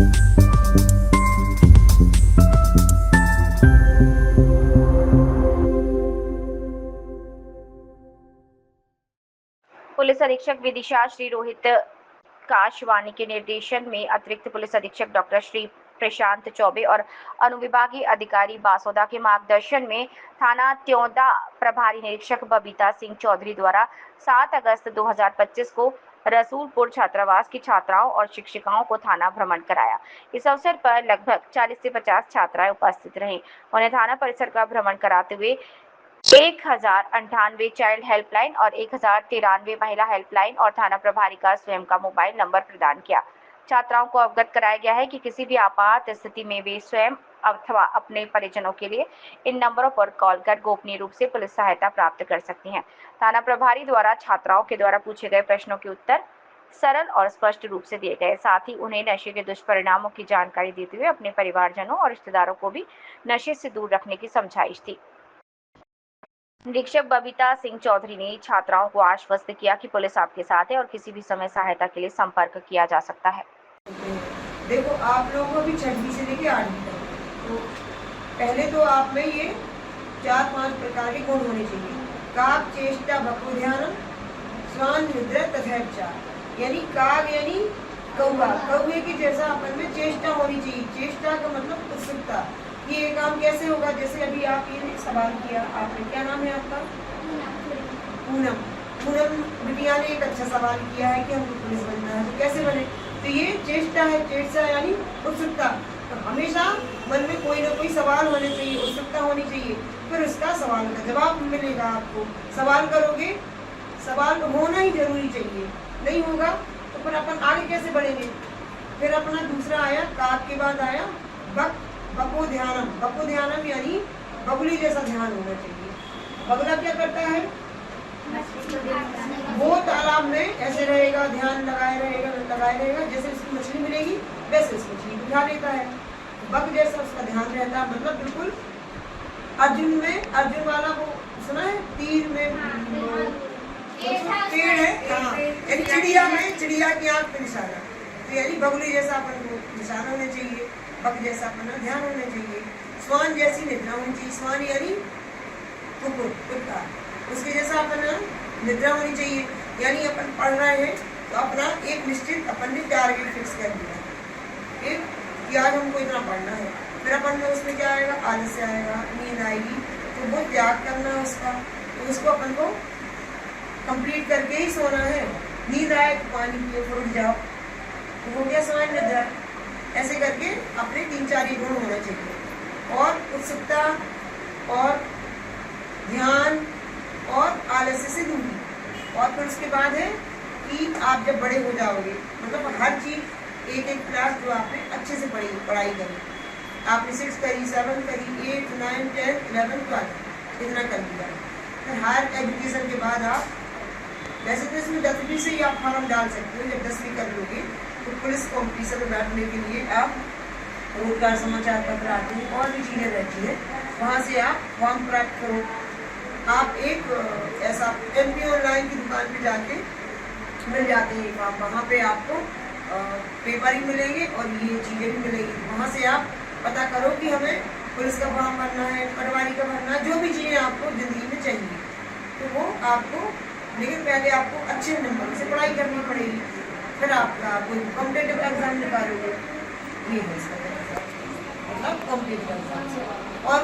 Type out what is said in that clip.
Police अधीक्षक विदिशा श्री रोहित काशवानी के निर्देशन में अतिरिक्त पुलिस अधीक्षक डॉक्टर श्री प्रशांत चौबे और अनुविभागीय अधिकारी बासोदा के मार्गदर्शन में थाना त्योदा प्रभारी निरीक्षक बबीता सिंह चौधरी द्वारा 7 अगस्त 2025 को रसूलपुर छात्रावास की छात्राओं और शिक्षिकाओं को थाना भ्रमण कराया। इस अवसर पर लगभग 40 से 50 छात्राएं उपस्थित रहीं। उन्हें थाना परिसर का भ्रमण कराते हुए 1098 चाइल्ड हेल्पलाइन और 1093 महिला हेल्पलाइन और थाना प्रभारी का स्वयं का मोबाइल नंबर प्रदान किया। छात्राओं को अवगत कराया गया है कि किसी भी आपात स्थिति में वे स्वयं अथवा अपने परिजनों के लिए इन नंबरों पर कॉल कर गोपनीय रूप से पुलिस सहायता प्राप्त कर सकती हैं। थाना प्रभारी द्वारा छात्राओं के द्वारा पूछे गए प्रश्नों के उत्तर सरल और स्पष्ट रूप से दिए गए। साथ ही उन्हें नशे के दुष्परिणामों की जानकारी देते हुए अपने परिवारजनों और रिश्तेदारों को भी नशे से दूर रखने की समझाइश थी। निरीक्षक बबीता सिंह चौधरी ने छात्राओं को आश्वस्त किया कि पुलिस आपके साथ है और किसी भी समय सहायता के लिए संपर्क किया जा सकता है। देखो, आप लोगों को भी 6वीं से लेकर 8वीं तक, तो पहले तो आप में ये 4-5 प्रकार के गुण होने चाहिए। काग, चेष्टा, बकोध्यानम, स्वान, निद्रा तथा उपचार। यानी काग यानी कौवा, कौवे की जैसा अपन में चेष्टा होनी चाहिए। चेष्टा का मतलब उत्सुकता, ये काम कैसे होगा। जैसे अभी आप ये सवाल किया, आपने, क्या नाम है आपका? पूनम। पूनम बिटिया ने एक अच्छा सवाल किया है कि हमको पुलिस बनना है, तो कैसे बने। तो ये चेष्टा है। चेष्टा यानी उत्सुकता। तो हमेशा मन में कोई ना कोई सवाल होने चाहिए, उत्सुकता होनी चाहिए, फिर उसका सवाल का जवाब मिलेगा आपको। सवाल करोगे, सवाल होना ही जरूरी चाहिए, नहीं होगा तो फिर अपन आगे कैसे बढ़ेंगे। फिर अपना दूसरा आया, काग के बाद आया बकोध्यानम। बकोध्यानम यानी बगुली जैसा ध्यान होना चाहिए। बगुला क्या करता है? वो तालाब में ऐसे रहेगा, ध्यान लगाए रहेगा, जैसे उसकी मछली मिलेगी वैसे उस मछली को उठा लेता है। बग जैसा उसका ध्यान रहता है, मतलब बिल्कुल अर्जुन वाला वो सुना है, तीर में पेड़ है, हाँ, यानी चिड़िया की आंख पे निशाना। तो यानी बगुली जैसा अपन को निशाना होना चाहिए, बग जैसा अपना ध्यान होना चाहिए। स्वान जैसी निद्रा होनी चाहिए। स्वान यानी कुत्ता, उसके जैसा अपना निद्रा होनी चाहिए। यानी अपन पढ़ रहे हैं तो अपना एक निश्चित अपन ने टारगेट फिक्स कर दिया कि आज हमको इतना पढ़ना है। फिर अपन में उसमें क्या आएगा? आलस्य आएगा, नींद आएगी, तो वो त्याग करना है उसका। तो उसको अपन को कंप्लीट करके ही सोना है। नींद आए तो पानी पियो, फिर उठ जाओ, तो हो गया स्वान निद्रा। ऐसे करके अपने 3-4 गुण होना चाहिए, और उत्सुकता और ध्यान और आलस्य से दूरी। और फिर उसके बाद है कि आप जब बड़े हो जाओगे, मतलब हर चीज़ एक क्लास जो आपने अच्छे से पढ़ाई करी, आपने 6 करी, 7 करी, 8, 9, 10, 11, 12 इतना कर लिया। फिर हायर एजुकेशन के बाद आप वैसे तो इसमें 10वीं से ही आप फॉर्म डाल सकते हो। जब 10वीं कर लोगे तो पुलिस कॉम्पिटिशन में बैठने के लिए आप रोजगार समाचार पत्र आते हैं और भी चीज़ें रहती हैं, वहाँ से आप फॉर्म प्राप्त करो। आप एक ऐसा MP ऑनलाइन की दुकान पे जाके मिल जाते हैं फॉर्म, वहाँ पे आपको पेपर ही मिलेंगे और ये चीज़ें भी मिलेंगी। वहाँ से आप पता करो कि हमें पुलिस का फॉर्म भरना है, पटवारी का भरना है, जो भी चीज़ें आपको ज़िंदगी में चाहिए, तो वो आपको, लेकिन पहले आपको अच्छे नंबर से पढ़ाई करनी पड़ेगी। फिर आपका कोई कॉम्पिटेटिव एग्जाम निकालोगे, ये है इसका मतलब कॉम्पिटेटिव एग्जाम। और